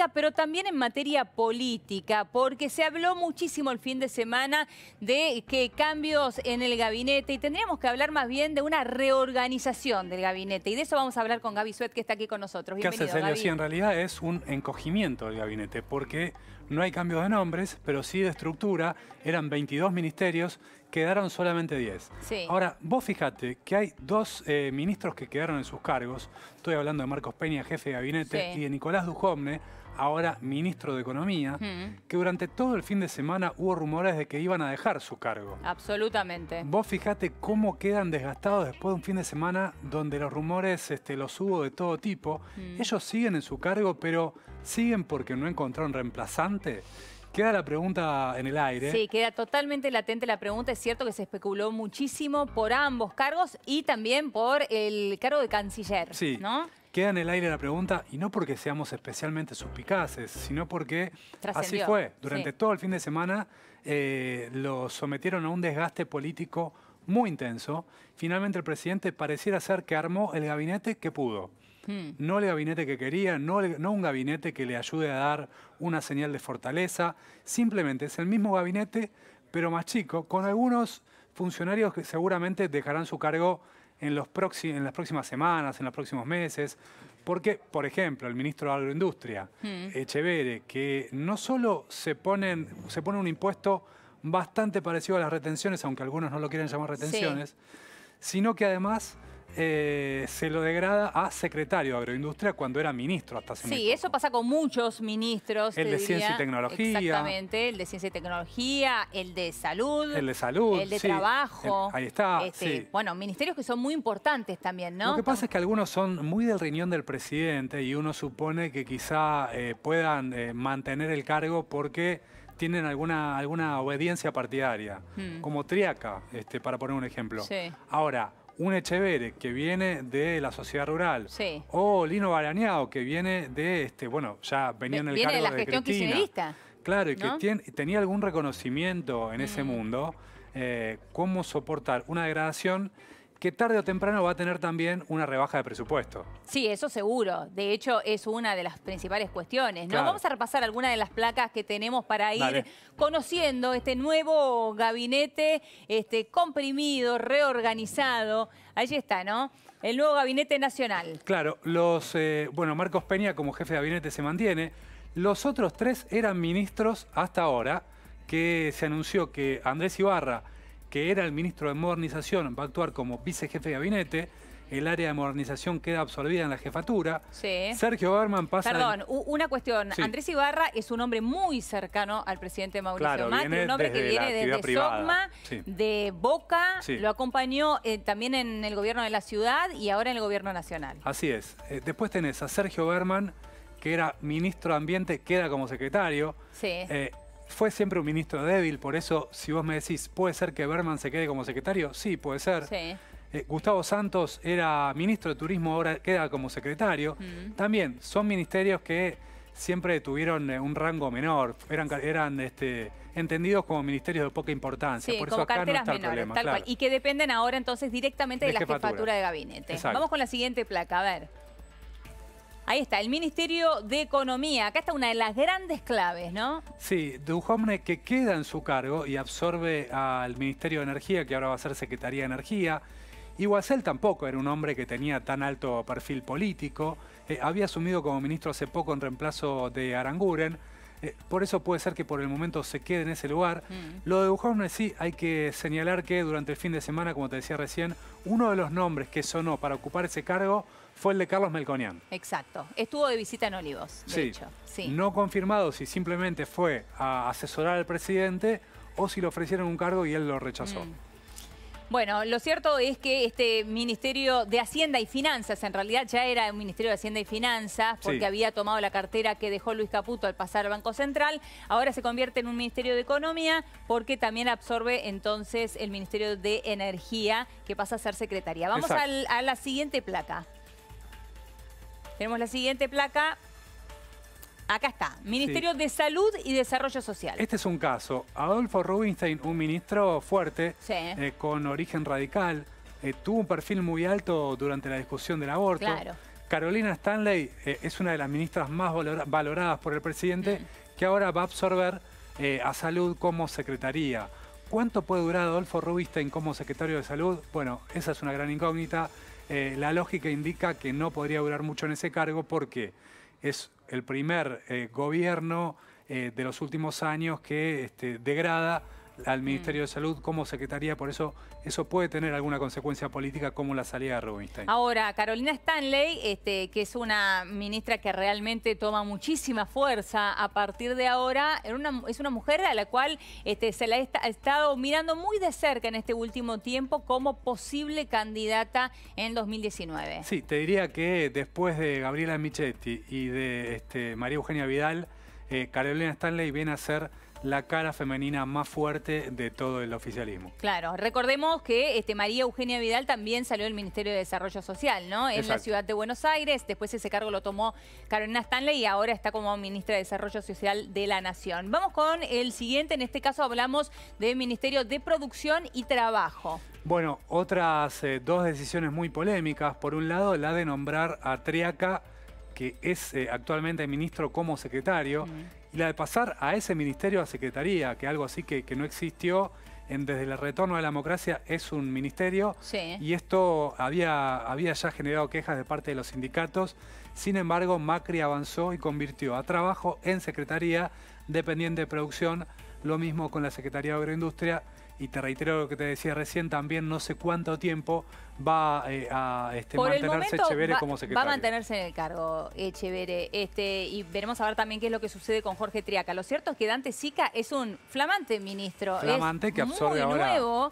económica, pero también en materia política, porque se habló muchísimo el fin de semana de que cambios en el gabinete y tendríamos que hablar más bien de una reorganización del gabinete. Y de eso vamos a hablar con Gaby Suet, que está aquí con nosotros. ¿Qué hace, Celio? Sí, en realidad es un encogimiento del gabinete, porque no hay cambios de nombres, pero sí de estructura. Eran 22 ministerios, quedaron solamente 10. Sí. Ahora, vos fijate que hay dos ministros que quedaron en sus cargos. Estoy hablando de Marcos Peña, jefe de gabinete, Sí. y de Nicolás Dujovne, ahora ministro de Economía, que durante todo el fin de semana hubo rumores de que iban a dejar su cargo. Absolutamente. Vos fijate cómo quedan desgastados después de un fin de semana donde los rumores los hubo de todo tipo. Ellos siguen en su cargo, pero siguen porque no encontraron reemplazante. Queda la pregunta en el aire. Sí, queda totalmente latente la pregunta. Es cierto que se especuló muchísimo por ambos cargos y también por el cargo de canciller, Sí, ¿no? queda en el aire la pregunta, y no porque seamos especialmente suspicaces, sino porque así Trascendió, fue. Durante sí. todo el fin de semana lo sometieron a un desgaste político muy intenso. Finalmente el presidente pareciera ser que armó el gabinete que pudo. No el gabinete que quería, no un gabinete que le ayude a dar una señal de fortaleza. Simplemente es el mismo gabinete, pero más chico, con algunos funcionarios que seguramente dejarán su cargo en las próximas semanas, en los próximos meses. Porque, por ejemplo, el ministro de Agroindustria, Echeverre, que no solo se pone un impuesto bastante parecido a las retenciones, aunque algunos no lo quieren llamar retenciones, sino que además se lo degrada a secretario de Agroindustria cuando era ministro hasta hace muy poco. Sí, eso pasa con muchos ministros. El de Ciencia y Tecnología. Exactamente, el de Ciencia y Tecnología, el de Salud. El de Salud, el de sí. Trabajo. Ahí está, sí. Bueno, ministerios que son muy importantes también, ¿no? Lo que pasa es que algunos son muy del riñón del presidente y uno supone que quizá puedan mantener el cargo porque tienen alguna obediencia partidaria, como Triaca, para poner un ejemplo. Sí. Ahora, un Echeverre que viene de la sociedad rural, Sí. o Lino Barañao que viene de, bueno, ya venía en el Viene cargo de la gestión Cristina. kirchnerista. Claro, y ¿no? que tenía algún reconocimiento en ese mundo, cómo soportar una degradación que tarde o temprano va a tener también una rebaja de presupuesto. Sí, eso seguro. De hecho, es una de las principales cuestiones, ¿no? Claro. Vamos a repasar algunas de las placas que tenemos para ir Dale. conociendo este nuevo gabinete comprimido, reorganizado. Allí está, ¿no? El nuevo gabinete nacional. Claro, Marcos Peña como jefe de gabinete se mantiene. Los otros tres eran ministros hasta ahora, que se anunció que Andrés Ibarra, que era el ministro de Modernización, va a actuar como vicejefe de gabinete. El área de modernización queda absorbida en la jefatura. Sí. Sergio Berman pasa... Perdón, una cuestión. Sí. Andrés Ibarra es un hombre muy cercano al presidente Mauricio Claro, Macri, viene un hombre que desde la viene actividad desde privada. SOCMA, Sí. de Boca, Sí. lo acompañó también en el gobierno de la ciudad y ahora en el gobierno nacional. Así es. Después tenés a Sergio Berman, que era ministro de Ambiente, queda como secretario. Sí. Fue siempre un ministro débil, por eso, si vos me decís, ¿puede ser que Berman se quede como secretario? Sí, puede ser. Sí. Gustavo Santos era ministro de Turismo, ahora queda como secretario. También son ministerios que siempre tuvieron un rango menor, eran entendidos como ministerios de poca importancia. Sí, por como eso acá no carteras está el menores, problema. tal Claro. cual. Y que dependen ahora entonces directamente de la jefatura de gabinete. Exacto. Vamos con la siguiente placa, a ver. Ahí está, el Ministerio de Economía. Acá está una de las grandes claves, ¿no? Sí, Dujovne, que queda en su cargo y absorbe al Ministerio de Energía, que ahora va a ser Secretaría de Energía. Iguazel tampoco era un hombre que tenía tan alto perfil político. Había asumido como ministro hace poco en reemplazo de Aranguren. Por eso puede ser que por el momento se quede en ese lugar. Lo de Dujovne sí, hay que señalar que durante el fin de semana, como te decía recién, uno de los nombres que sonó para ocupar ese cargo fue el de Carlos Melconian. Exacto. Estuvo de visita en Olivos, de hecho. Sí. No confirmado si simplemente fue a asesorar al presidente o si le ofrecieron un cargo y él lo rechazó. Bueno, lo cierto es que este Ministerio de Hacienda y Finanzas, en realidad ya era un Ministerio de Hacienda y Finanzas, porque había tomado la cartera que dejó Luis Caputo al pasar al Banco Central, ahora se convierte en un Ministerio de Economía, porque también absorbe entonces el Ministerio de Energía, que pasa a ser secretaria. Vamos a la siguiente placa. Tenemos la siguiente placa. Acá está, Ministerio de Salud y Desarrollo Social. Este es un caso. Adolfo Rubinstein, un ministro fuerte, con origen radical, tuvo un perfil muy alto durante la discusión del aborto. Claro. Carolina Stanley es una de las ministras más valoradas por el presidente, que ahora va a absorber a Salud como secretaría. ¿Cuánto puede durar Adolfo Rubinstein como secretario de Salud? Bueno, esa es una gran incógnita. La lógica indica que no podría durar mucho en ese cargo porque es el primer gobierno de los últimos años que degrada al Ministerio de Salud como secretaría, por eso puede tener alguna consecuencia política como la salida de Rubinstein. Ahora, Carolina Stanley, que es una ministra que realmente toma muchísima fuerza a partir de ahora, es una mujer a la cual se la ha estado mirando muy de cerca en este último tiempo como posible candidata en 2019. Sí, te diría que después de Gabriela Michetti y de María Eugenia Vidal, Carolina Stanley viene a ser la cara femenina más fuerte de todo el oficialismo. Claro, recordemos que María Eugenia Vidal también salió del Ministerio de Desarrollo Social, ¿no? En la ciudad de Buenos Aires, después ese cargo lo tomó Carolina Stanley y ahora está como ministra de Desarrollo Social de la Nación. Vamos con el siguiente, en este caso hablamos del Ministerio de Producción y Trabajo. Bueno, otras dos decisiones muy polémicas. Por un lado, la de nombrar a Triaca, que es actualmente ministro como secretario, y la de pasar a ese ministerio a secretaría, que algo así que no existió desde el retorno de la democracia, es un ministerio, y esto había ya generado quejas de parte de los sindicatos. Sin embargo, Macri avanzó y convirtió a Trabajo en secretaría dependiente de producción, lo mismo con la Secretaría de Agroindustria. Y te reitero lo que te decía recién, también no sé cuánto tiempo va a mantenerse Echeverre como secretario. Va a mantenerse en el cargo Echeverre, y veremos a ver también qué es lo que sucede con Jorge Triaca. Lo cierto es que Dante Sica es un flamante ministro. Flamante que absorbe muy ahora. Nuevo,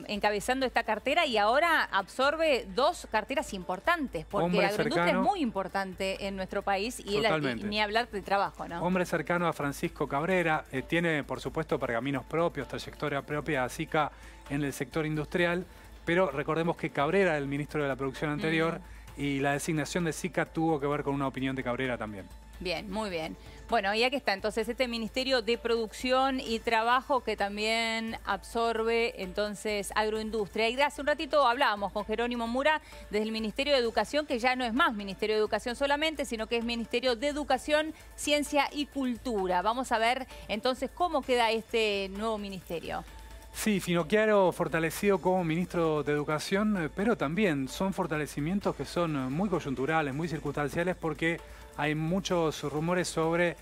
encabezando esta cartera y ahora absorbe dos carteras importantes, porque la agroindustria es muy importante en nuestro país y ni hablar de trabajo, ¿no? Hombre cercano a Francisco Cabrera, tiene por supuesto pergaminos propios, trayectoria propia a Sica en el sector industrial, pero recordemos que Cabrera era el ministro de la producción anterior y la designación de Sica tuvo que ver con una opinión de Cabrera también. Bien, muy bien. Bueno, y aquí está entonces este Ministerio de Producción y Trabajo que también absorbe entonces agroindustria. Y hace un ratito hablábamos con Jerónimo Mura desde el Ministerio de Educación, que ya no es más Ministerio de Educación solamente, sino que es Ministerio de Educación, Ciencia y Cultura. Vamos a ver entonces cómo queda este nuevo ministerio. Sí, Finocchiaro fortalecido como ministro de Educación, pero también son fortalecimientos que son muy coyunturales, muy circunstanciales, porque hay muchos rumores sobre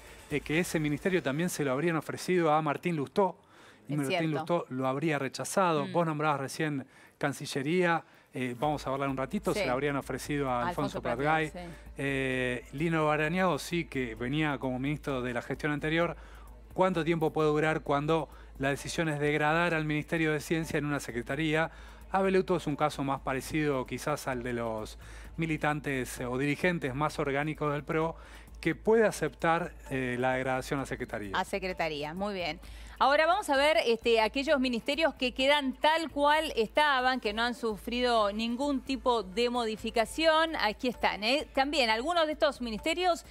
que ese ministerio también se lo habrían ofrecido a Martín Lustó, y Martín Lustó lo habría rechazado. Vos nombrabas recién Cancillería, vamos a hablar un ratito, se lo habrían ofrecido a Alfonso Pratgay. Lino Barañao sí, que venía como ministro de la gestión anterior. ¿Cuánto tiempo puede durar cuando la decisión es degradar al Ministerio de Ciencia en una secretaría? Abeluto es un caso más parecido quizás al de los militantes o dirigentes más orgánicos del PRO, que puede aceptar la degradación a secretaría. A secretaría, muy bien. Ahora vamos a ver aquellos ministerios que quedan tal cual estaban, que no han sufrido ningún tipo de modificación. Aquí están. También algunos de estos ministerios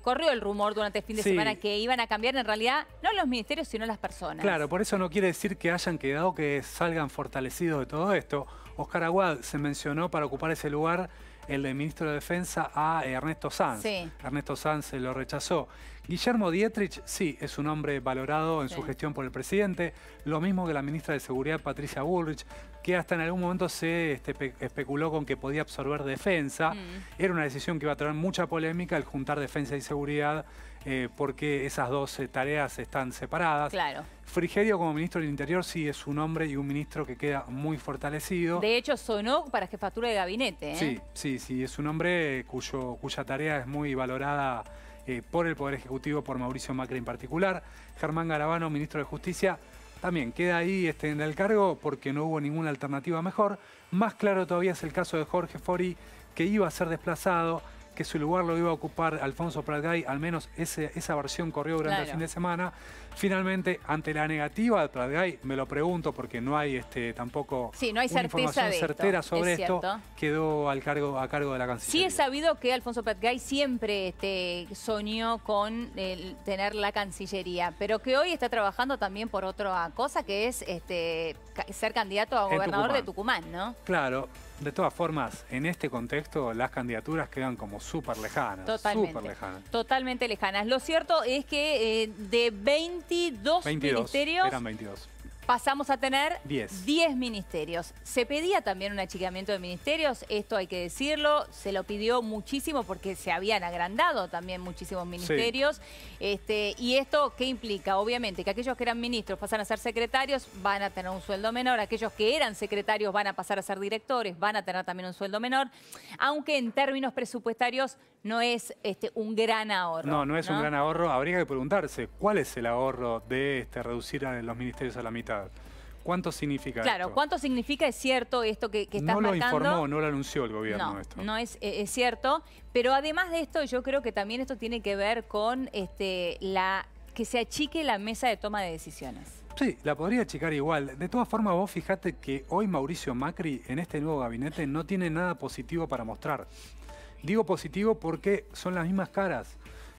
corrió el rumor durante el fin de semana que iban a cambiar en realidad no los ministerios sino las personas. Claro, por eso no quiere decir que hayan quedado, que salgan fortalecidos de todo esto. Oscar Aguad se mencionó para ocupar ese lugar, el de ministro de Defensa, a Ernesto Sanz. Ernesto Sanz lo rechazó. Guillermo Dietrich, sí, es un hombre valorado en su gestión por el presidente. Lo mismo que la ministra de Seguridad, Patricia Bullrich, que hasta en algún momento se especuló con que podía absorber defensa. Era una decisión que iba a traer mucha polémica el juntar defensa y seguridad, porque esas dos tareas están separadas. Claro. Frigerio como ministro del Interior sí es un hombre y un ministro que queda muy fortalecido. De hecho sonó para jefatura de gabinete. Sí, es un hombre cuya tarea es muy valorada por el Poder Ejecutivo, por Mauricio Macri en particular. Germán Garabano, ministro de Justicia, también queda ahí en el cargo porque no hubo ninguna alternativa mejor. Más claro todavía es el caso de Jorge Fori, que iba a ser desplazado, que su lugar lo iba a ocupar Alfonso Pratgay, al menos esa versión corrió durante el fin de semana. Finalmente, ante la negativa de Pratgay, me lo pregunto porque no hay tampoco no hay una información certera sobre esto, quedó a cargo de la Cancillería. Sí es sabido que Alfonso Pratgay siempre soñó con tener la Cancillería, pero que hoy está trabajando también por otra cosa, que es ser candidato a gobernador de Tucumán, ¿no? Claro. De todas formas, en este contexto, las candidaturas quedan como súper lejanas. Totalmente lejanas. Lo cierto es que de 22 ministerios... Eran 22. Pasamos a tener 10 ministerios. Se pedía también un achicamiento de ministerios, esto hay que decirlo, se lo pidió muchísimo porque se habían agrandado también muchísimos ministerios. Sí. ¿Y esto qué implica? Obviamente que aquellos que eran ministros pasan a ser secretarios, van a tener un sueldo menor, aquellos que eran secretarios van a pasar a ser directores, van a tener también un sueldo menor, aunque en términos presupuestarios no es un gran ahorro. No es un gran ahorro. Habría que preguntarse, ¿cuál es el ahorro de reducir a los ministerios a la mitad? ¿Cuánto significa esto? ¿Cuánto significa? Es cierto esto que estás marcando. No lo informó, no lo anunció el gobierno esto. No es cierto. Pero además de esto, yo creo que también esto tiene que ver con que se achique la mesa de toma de decisiones. Sí, la podría achicar igual. De todas formas, vos fijate que hoy Mauricio Macri, en este nuevo gabinete, no tiene nada positivo para mostrar. Digo positivo porque son las mismas caras.